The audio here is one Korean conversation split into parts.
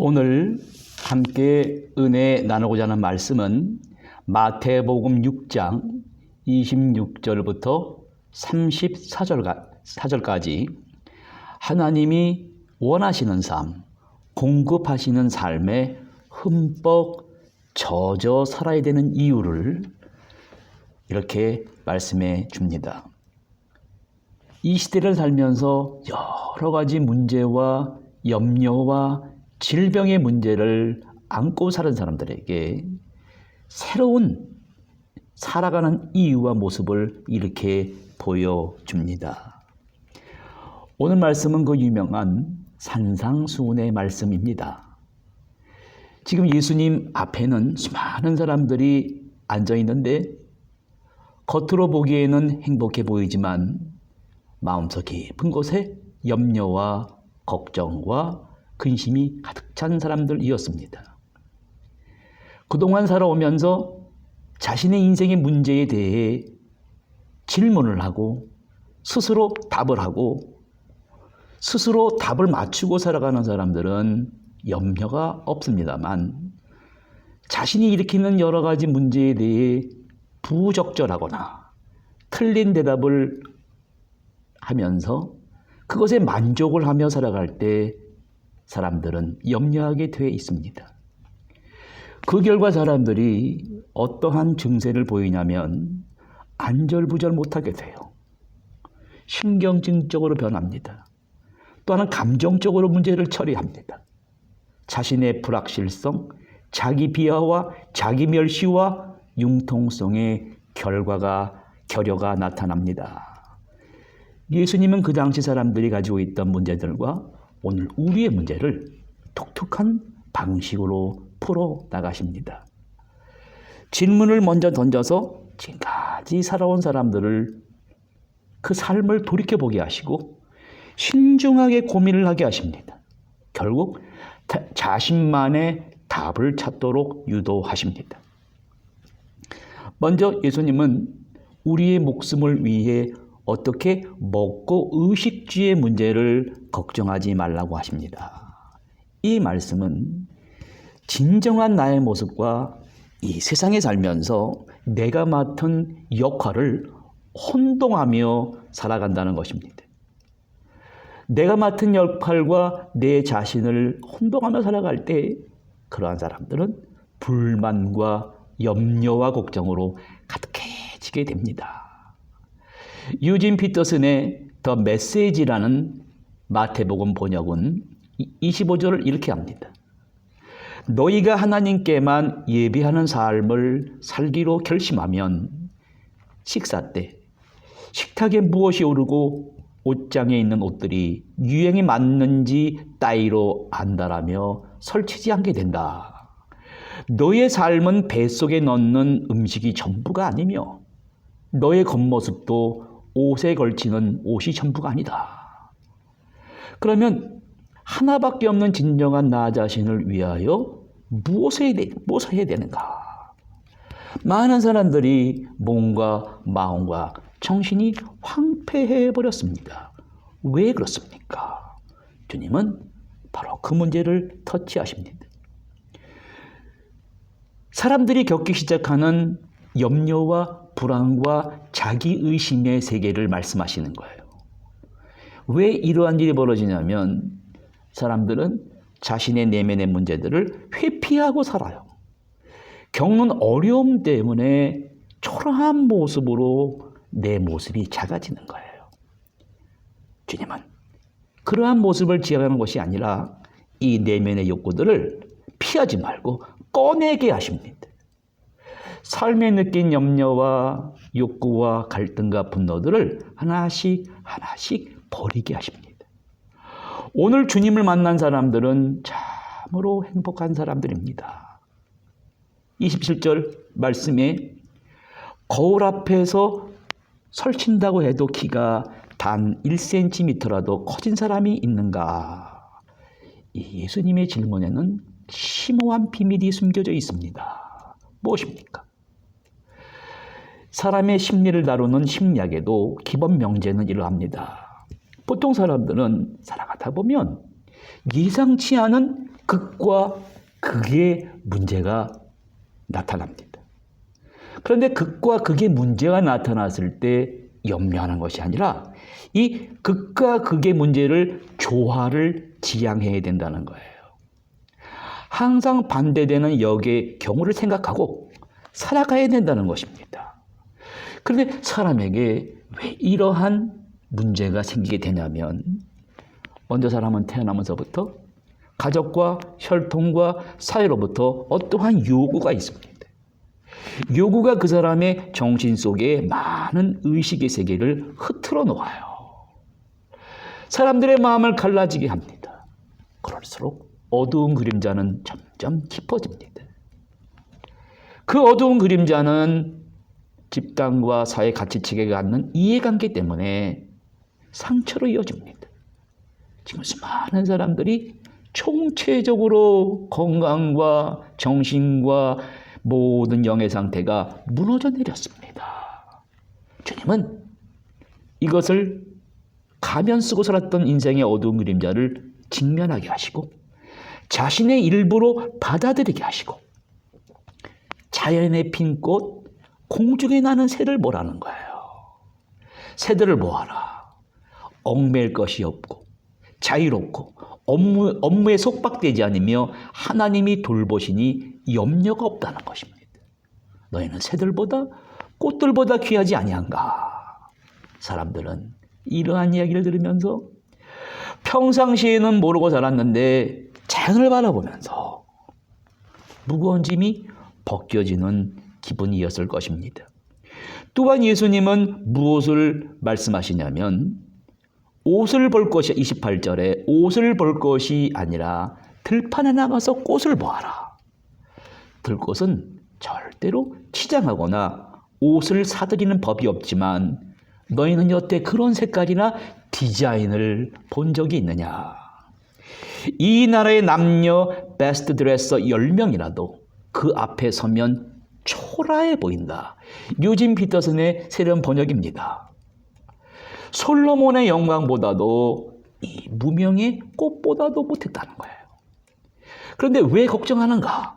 오늘 함께 은혜 나누고자 하는 말씀은 마태복음 6장 26절부터 34절까지 하나님이 원하시는 삶, 공급하시는 삶에 흠뻑 젖어 살아야 되는 이유를 이렇게 말씀해 줍니다. 이 시대를 살면서 여러 가지 문제와 염려와 질병의 문제를 안고 사는 사람들에게 새로운 살아가는 이유와 모습을 이렇게 보여줍니다. 오늘 말씀은 그 유명한 산상수훈의 말씀입니다. 지금 예수님 앞에는 수많은 사람들이 앉아 있는데 겉으로 보기에는 행복해 보이지만 마음속 깊은 곳에 염려와 걱정과 근심이 가득 찬 사람들이었습니다. 그동안 살아오면서 자신의 인생의 문제에 대해 질문을 하고 스스로 답을 하고 스스로 답을 맞추고 살아가는 사람들은 염려가 없습니다만 자신이 일으키는 여러 가지 문제에 대해 부적절하거나 틀린 대답을 하면서 그것에 만족을 하며 살아갈 때 사람들은 염려하게 되어 있습니다. 그 결과 사람들이 어떠한 증세를 보이냐면 안절부절 못하게 돼요. 신경증적으로 변합니다. 또한 감정적으로 문제를 처리합니다. 자신의 불확실성, 자기 비하와 자기 멸시와 융통성의 결여가 나타납니다. 예수님은 그 당시 사람들이 가지고 있던 문제들과 오늘 우리의 문제를 독특한 방식으로 풀어나가십니다. 질문을 먼저 던져서 지금까지 살아온 사람들을 그 삶을 돌이켜보게 하시고 신중하게 고민을 하게 하십니다. 결국 자신만의 답을 찾도록 유도하십니다. 먼저 예수님은 우리의 목숨을 위해 어떻게 먹고 의식주의 문제를 걱정하지 말라고 하십니다. 이 말씀은 진정한 나의 모습과 이 세상에 살면서 내가 맡은 역할을 혼동하며 살아간다는 것입니다. 내가 맡은 역할과 내 자신을 혼동하며 살아갈 때 그러한 사람들은 불만과 염려와 걱정으로 가득해지게 됩니다. 유진 피터슨의 더 메시지라는 마태복음 번역은 25절을 이렇게 합니다. 너희가 하나님께만 예배하는 삶을 살기로 결심하면 식사 때 식탁에 무엇이 오르고 옷장에 있는 옷들이 유행에 맞는지 따위로 안다라며 설치지 않게 된다. 너의 삶은 뱃속에 넣는 음식이 전부가 아니며 너의 겉모습도 옷에 걸치는 옷이 전부가 아니다. 그러면 하나밖에 없는 진정한 나 자신을 위하여 무엇을 해야 되는가? 많은 사람들이 몸과 마음과 정신이 황폐해버렸습니다. 왜 그렇습니까? 주님은 바로 그 문제를 터치하십니다. 사람들이 겪기 시작하는 염려와 불안과 자기의심의 세계를 말씀하시는 거예요. 왜 이러한 일이 벌어지냐면 사람들은 자신의 내면의 문제들을 회피하고 살아요. 겪는 어려움 때문에 초라한 모습으로 내 모습이 작아지는 거예요. 주님은 그러한 모습을 지향하는 것이 아니라 이 내면의 욕구들을 피하지 말고 꺼내게 하십니다. 삶에 느낀 염려와 욕구와 갈등과 분노들을 하나씩 버리게 하십니다. 오늘 주님을 만난 사람들은 참으로 행복한 사람들입니다. 27절 말씀에 거울 앞에서 설친다고 해도 키가 단 1cm라도 커진 사람이 있는가? 이 예수님의 질문에는 심오한 비밀이 숨겨져 있습니다. 무엇입니까? 사람의 심리를 다루는 심리학에도 기본 명제는 이러합니다. 보통 사람들은 살아가다 보면 예상치 않은 극과 극의 문제가 나타납니다. 그런데 극과 극의 문제가 나타났을 때 염려하는 것이 아니라 이 극과 극의 문제를 조화를 지향해야 된다는 거예요. 항상 반대되는 역의 경우를 생각하고 살아가야 된다는 것입니다. 그런데 사람에게 왜 이러한 문제가 생기게 되냐면 먼저 사람은 태어나면서부터 가족과 혈통과 사회로부터 어떠한 요구가 있습니다. 요구가 그 사람의 정신 속에 많은 의식의 세계를 흐트러 놓아요. 사람들의 마음을 갈라지게 합니다. 그럴수록 어두운 그림자는 점점 깊어집니다. 그 어두운 그림자는 집단과 사회 가치체계가 갖는 이해관계 때문에 상처로 이어집니다. 지금 수많은 사람들이 총체적으로 건강과 정신과 모든 영의 상태가 무너져 내렸습니다. 주님은 이것을 가면 쓰고 살았던 인생의 어두운 그림자를 직면하게 하시고 자신의 일부로 받아들이게 하시고 자연에 핀 꽃, 공중에 나는 새를 보라는 거예요. 새들을 보아라. 얽매일 것이 없고 자유롭고 업무에 속박되지 않으며 하나님이 돌보시니 염려가 없다는 것입니다. 너희는 새들보다 꽃들보다 귀하지 아니한가? 사람들은 이러한 이야기를 들으면서 평상시에는 모르고 살았는데 자연을 바라보면서 무거운 짐이 벗겨지는 기분이었을 것입니다. 또한 예수님은 무엇을 말씀하시냐면 옷을 볼 것이 28절에 옷을 볼 것이 아니라 들판에 나가서 꽃을 보아라. 들꽃은 절대로 치장하거나 옷을 사들이는 법이 없지만 너희는 여태 그런 색깔이나 디자인을 본 적이 있느냐? 이 나라의 남녀 베스트 드레서 10명이라도 그 앞에 서면 초라해 보인다. 유진 피터슨의 세련 번역입니다. 솔로몬의 영광보다도 이 무명의 꽃보다도 못했다는 거예요. 그런데 왜 걱정하는가?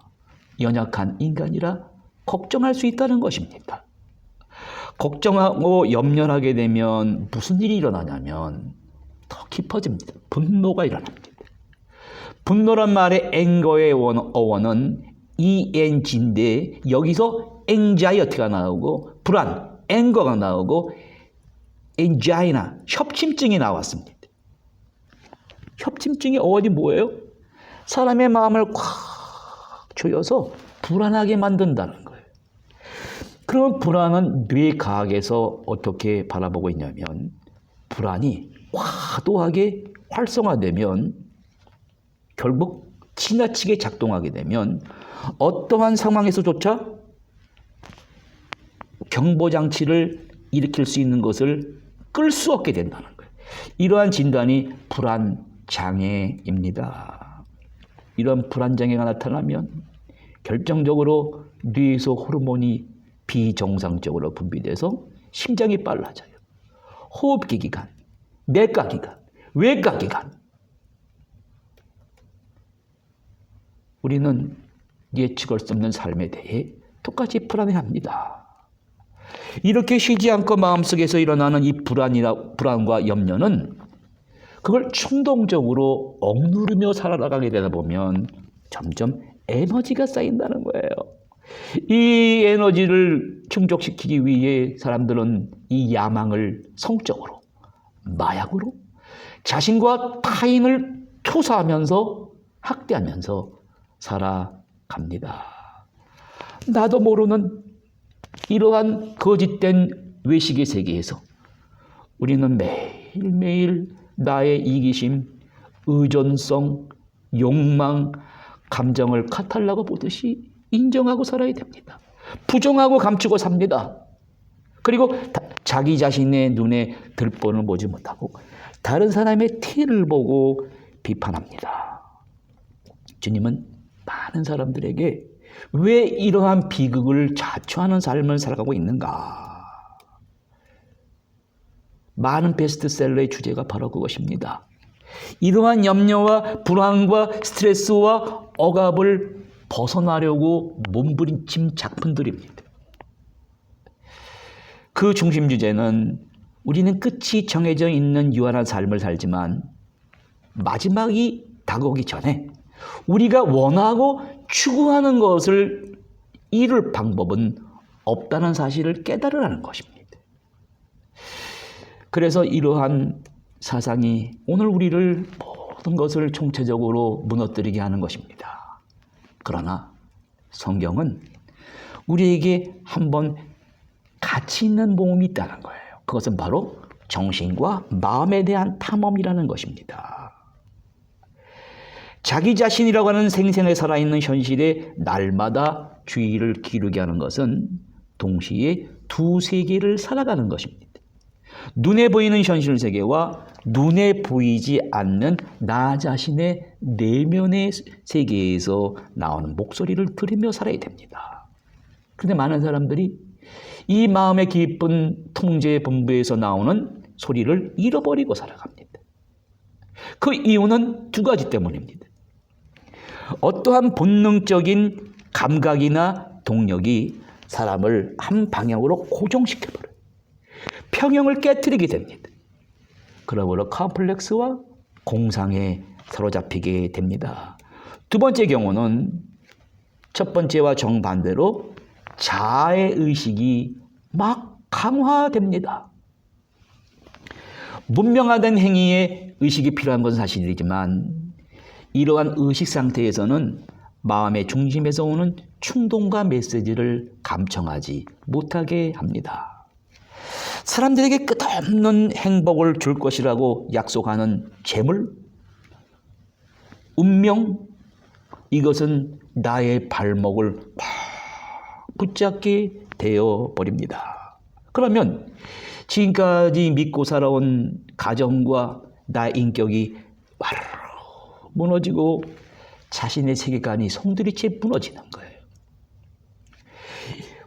연약한 인간이라 걱정할 수 있다는 것입니다. 걱정하고 염려하게 되면 무슨 일이 일어나냐면 더 깊어집니다. 분노가 일어납니다. 분노란 말의 앵거의 어원은 ENG인데 여기서 anxiety가 나오고 불안, 앵거가 나오고 angina, 협심증이 나왔습니다. 협심증의 어원이 뭐예요? 사람의 마음을 꽉 조여서 불안하게 만든다는 거예요. 그럼 불안은 뇌과학에서 어떻게 바라보고 있냐면 불안이 과도하게 활성화되면 결국 지나치게 작동하게 되면 어떠한 상황에서조차 경보장치를 일으킬 수 있는 것을 끌 수 없게 된다는 거예요. 이러한 진단이 불안장애입니다. 이런 불안장애가 나타나면 결정적으로 뇌에서 호르몬이 비정상적으로 분비돼서 심장이 빨라져요. 호흡기 기관, 내과 기관, 외과 기관. 우리는 예측할 수 없는 삶에 대해 똑같이 불안해합니다. 이렇게 쉬지 않고 마음속에서 일어나는 이 불안과 염려는 그걸 충동적으로 억누르며 살아가게 되다 보면 점점 에너지가 쌓인다는 거예요. 이 에너지를 충족시키기 위해 사람들은 이 야망을 성적으로, 마약으로 자신과 타인을 투사하면서 학대하면서 살아갑니다. 나도 모르는 이러한 거짓된 외식의 세계에서 우리는 매일매일 나의 이기심, 의존성, 욕망, 감정을 카탈라고 보듯이 인정하고 살아야 됩니다. 부정하고 감추고 삽니다. 그리고 자기 자신의 눈에 들보를 보지 못하고 다른 사람의 티를 보고 비판합니다. 주님은 많은 사람들에게 왜 이러한 비극을 자초하는 삶을 살아가고 있는가? 많은 베스트셀러의 주제가 바로 그것입니다. 이러한 염려와 불안과 스트레스와 억압을 벗어나려고 몸부림친 작품들입니다. 그 중심 주제는 우리는 끝이 정해져 있는 유한한 삶을 살지만 마지막이 다가오기 전에 우리가 원하고 추구하는 것을 이룰 방법은 없다는 사실을 깨달으라는 것입니다. 그래서 이러한 사상이 오늘 우리를 모든 것을 총체적으로 무너뜨리게 하는 것입니다. 그러나 성경은 우리에게 한번 가치 있는 모험이 있다는 거예요. 그것은 바로 정신과 마음에 대한 탐험이라는 것입니다. 자기 자신이라고 하는 생생하게 살아있는 현실에 날마다 주의를 기울이게 하는 것은 동시에 두 세계를 살아가는 것입니다. 눈에 보이는 현실 세계와 눈에 보이지 않는 나 자신의 내면의 세계에서 나오는 목소리를 들으며 살아야 됩니다. 그런데 많은 사람들이 이 마음의 깊은 통제 본부에서 나오는 소리를 잃어버리고 살아갑니다. 그 이유는 두 가지 때문입니다. 어떠한 본능적인 감각이나 동력이 사람을 한 방향으로 고정시켜버려요. 평형을 깨트리게 됩니다. 그러므로 컴플렉스와 공상에 사로잡히게 됩니다. 두 번째 경우는 첫 번째와 정반대로 자아의 의식이 막 강화됩니다. 문명화된 행위에 의식이 필요한 것은 사실이지만 이러한 의식 상태에서는 마음의 중심에서 오는 충동과 메시지를 감청하지 못하게 합니다. 사람들에게 끝없는 행복을 줄 것이라고 약속하는 재물, 운명, 이것은 나의 발목을 붙잡게 되어버립니다. 그러면 지금까지 믿고 살아온 가정과 나의 인격이 와르르 무너지고 자신의 세계관이 송두리째 무너지는 거예요.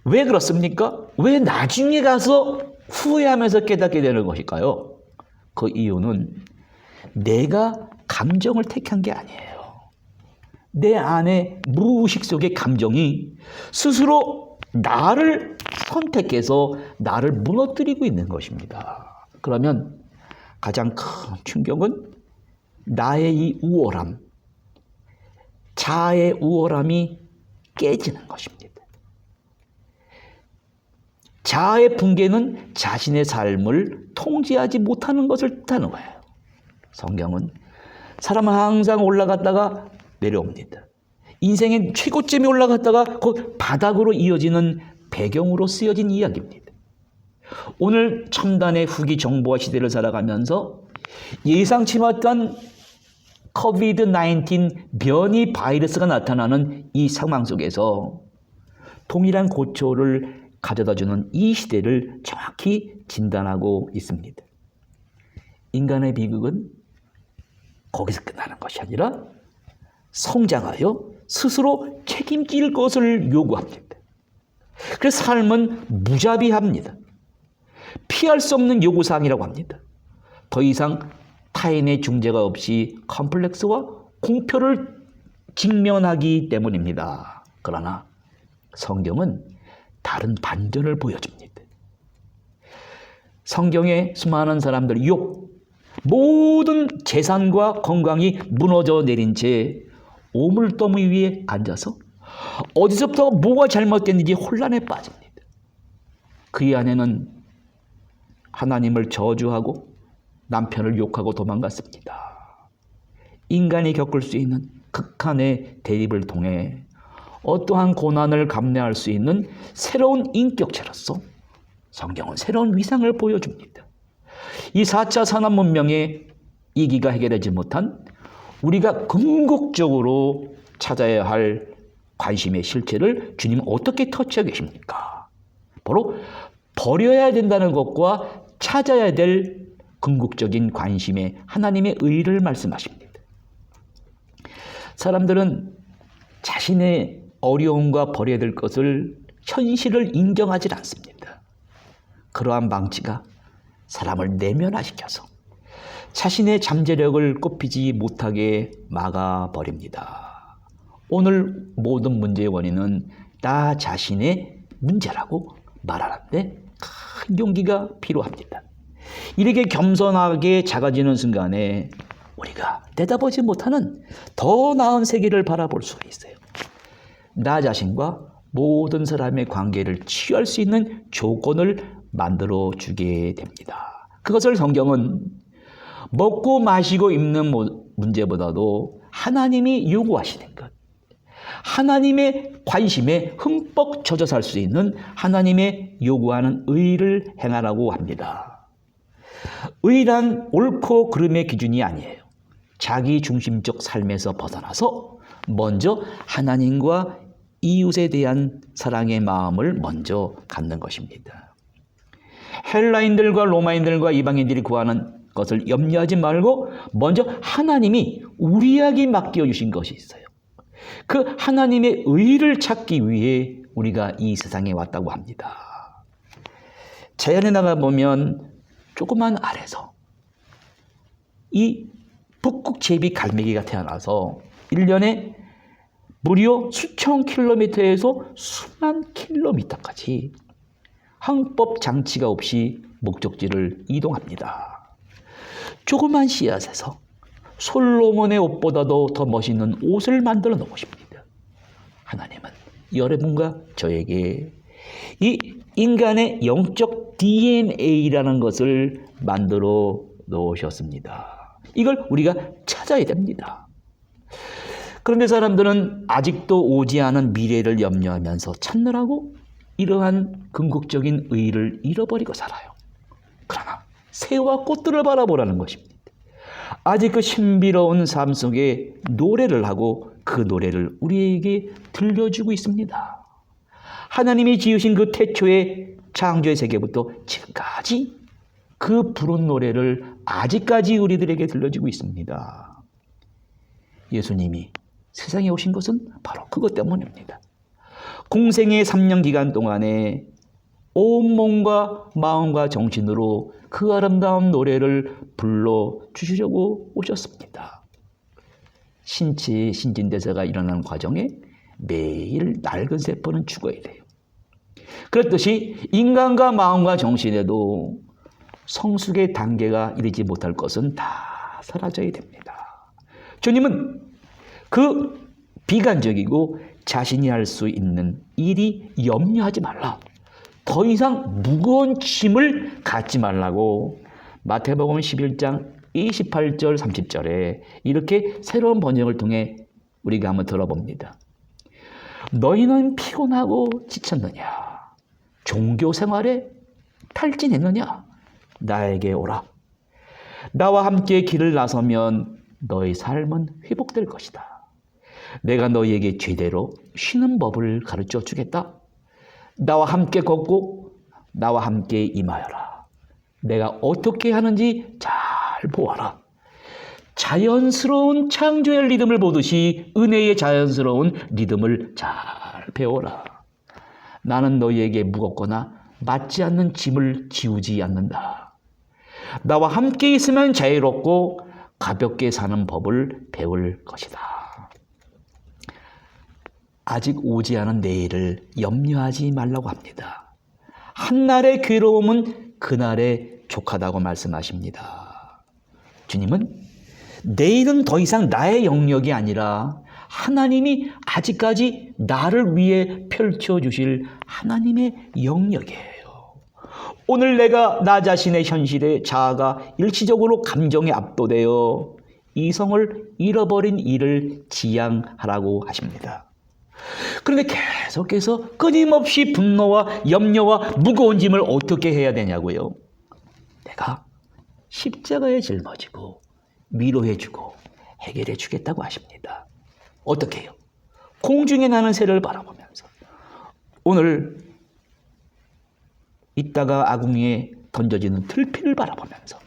왜 그렇습니까? 왜 나중에 가서 후회하면서 깨닫게 되는 것일까요? 그 이유는 내가 감정을 택한 게 아니에요. 내 안에 무의식 속의 감정이 스스로 나를 선택해서 나를 무너뜨리고 있는 것입니다. 그러면 가장 큰 충격은 나의 이 우월함, 자아의 우월함이 깨지는 것입니다. 자아의 붕괴는 자신의 삶을 통제하지 못하는 것을 뜻하는 거예요. 성경은 사람은 항상 올라갔다가 내려옵니다. 인생의 최고점이 올라갔다가 곧 바닥으로 이어지는 배경으로 쓰여진 이야기입니다. 오늘 첨단의 후기 정보화 시대를 살아가면서 예상치 못한 COVID-19 변이 바이러스가 나타나는 이 상황 속에서 동일한 고초를 가져다주는 이 시대를 정확히 진단하고 있습니다. 인간의 비극은 거기서 끝나는 것이 아니라 성장하여 스스로 책임질 것을 요구합니다. 그래서 삶은 무자비합니다. 피할 수 없는 요구사항이라고 합니다. 더 이상 타인의 중재가 없이 컴플렉스와 공표를 직면하기 때문입니다. 그러나 성경은 다른 반전을 보여줍니다. 성경에 수많은 사람들, 욥, 모든 재산과 건강이 무너져 내린 채 오물더미 위에 앉아서 어디서부터 뭐가 잘못됐는지 혼란에 빠집니다. 그의 아내는 하나님을 저주하고 남편을 욕하고 도망갔습니다. 인간이 겪을 수 있는 극한의 대립을 통해 어떠한 고난을 감내할 수 있는 새로운 인격체로서 성경은 새로운 위상을 보여줍니다. 이 4차 산업문명의 이기가 해결하지 못한 우리가 궁극적으로 찾아야 할 관심의 실체를 주님은 어떻게 터치하고 계십니까? 바로 버려야 된다는 것과 찾아야 될 궁극적인 관심의 하나님의 의를 말씀하십니다. 사람들은 자신의 어려움과 버려야 될 것을 현실을 인정하지 않습니다. 그러한 방치가 사람을 내면화시켜서 자신의 잠재력을 꼽히지 못하게 막아버립니다. 오늘 모든 문제의 원인은 나 자신의 문제라고 말하는데 큰 용기가 필요합니다. 이렇게 겸손하게 작아지는 순간에 우리가 내다보지 못하는 더 나은 세계를 바라볼 수가 있어요. 나 자신과 모든 사람의 관계를 치유할 수 있는 조건을 만들어 주게 됩니다. 그것을 성경은 먹고 마시고 입는 문제보다도 하나님이 요구하시는 것, 하나님의 관심에 흠뻑 젖어 살 수 있는 하나님의 요구하는 의를 행하라고 합니다. 의란 옳고 그름의 기준이 아니에요. 자기 중심적 삶에서 벗어나서 먼저 하나님과 이웃에 대한 사랑의 마음을 먼저 갖는 것입니다. 헬라인들과 로마인들과 이방인들이 구하는 것을 염려하지 말고 먼저 하나님이 우리에게 맡겨주신 것이 있어요. 그 하나님의 의를 찾기 위해 우리가 이 세상에 왔다고 합니다. 자연에 나가보면 조그만 알에서 이 북극제비 갈매기가 태어나서 1년에 무려 수천 킬로미터에서 수만 킬로미터까지 항법 장치가 없이 목적지를 이동합니다. 조그만 씨앗에서 솔로몬의 옷보다도 더 멋있는 옷을 만들어 놓으십니다. 하나님은 여러분과 저에게 이 인간의 영적 DNA라는 것을 만들어 놓으셨습니다. 이걸 우리가 찾아야 됩니다. 그런데 사람들은 아직도 오지 않은 미래를 염려하면서 찾느라고 이러한 궁극적인 의의를 잃어버리고 살아요. 그러나 새와 꽃들을 바라보라는 것입니다. 아직 그 신비로운 삶 속에 노래를 하고 그 노래를 우리에게 들려주고 있습니다. 하나님이 지으신 그 태초의 창조의 세계부터 지금까지 그 부른 노래를 아직까지 우리들에게 들려주고 있습니다. 예수님이 세상에 오신 것은 바로 그것 때문입니다. 공생의 3년 기간 동안에 온 몸과 마음과 정신으로 그 아름다운 노래를 불러주시려고 오셨습니다. 신체의 신진대사가 일어나는 과정에 매일 낡은 세포는 죽어야 돼요. 그렇듯이 인간과 마음과 정신에도 성숙의 단계가 이르지 못할 것은 다 사라져야 됩니다. 주님은 그 비관적이고 자신이 할 수 있는 일이 염려하지 말라. 더 이상 무거운 짐을 갖지 말라고 마태복음 11장 28절 30절에 이렇게 새로운 번역을 통해 우리가 한번 들어봅니다. 너희는 피곤하고 지쳤느냐? 종교 생활에 탈진했느냐? 나에게 오라. 나와 함께 길을 나서면 너희 삶은 회복될 것이다. 내가 너희에게 제대로 쉬는 법을 가르쳐 주겠다. 나와 함께 걷고 나와 함께 임하여라. 내가 어떻게 하는지 잘 보아라. 자연스러운 창조의 리듬을 보듯이 은혜의 자연스러운 리듬을 잘 배워라. 나는 너희에게 무겁거나 맞지 않는 짐을 지우지 않는다. 나와 함께 있으면 자유롭고 가볍게 사는 법을 배울 것이다. 아직 오지 않은 내일을 염려하지 말라고 합니다. 한날의 괴로움은 그날에 족하다고 말씀하십니다. 주님은 내일은 더 이상 나의 영역이 아니라 하나님이 아직까지 나를 위해 펼쳐주실 하나님의 영역이에요. 오늘 내가 나 자신의 현실에 자아가 일시적으로 감정에 압도되어 이성을 잃어버린 일을 지양하라고 하십니다. 그런데 계속해서 끊임없이 분노와 염려와 무거운 짐을 어떻게 해야 되냐고요? 내가 십자가에 짊어지고 위로해주고 해결해주겠다고 하십니다. 어떻게 해요? 공중에 나는 새를 바라보면서 오늘 이따가 아궁이에 던져지는 들피를 바라보면서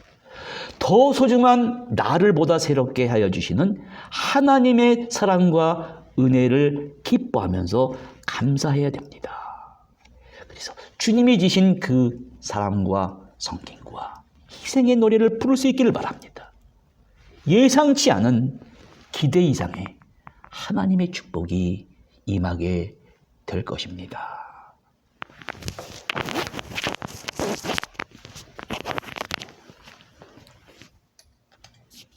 더 소중한 나를 보다 새롭게 하여 주시는 하나님의 사랑과 은혜를 기뻐하면서 감사해야 됩니다. 그래서 주님이 지신 그 사랑과 성김과 희생의 노래를 부를 수 있기를 바랍니다. 예상치 않은 기대 이상의 하나님의 축복이 임하게 될 것입니다.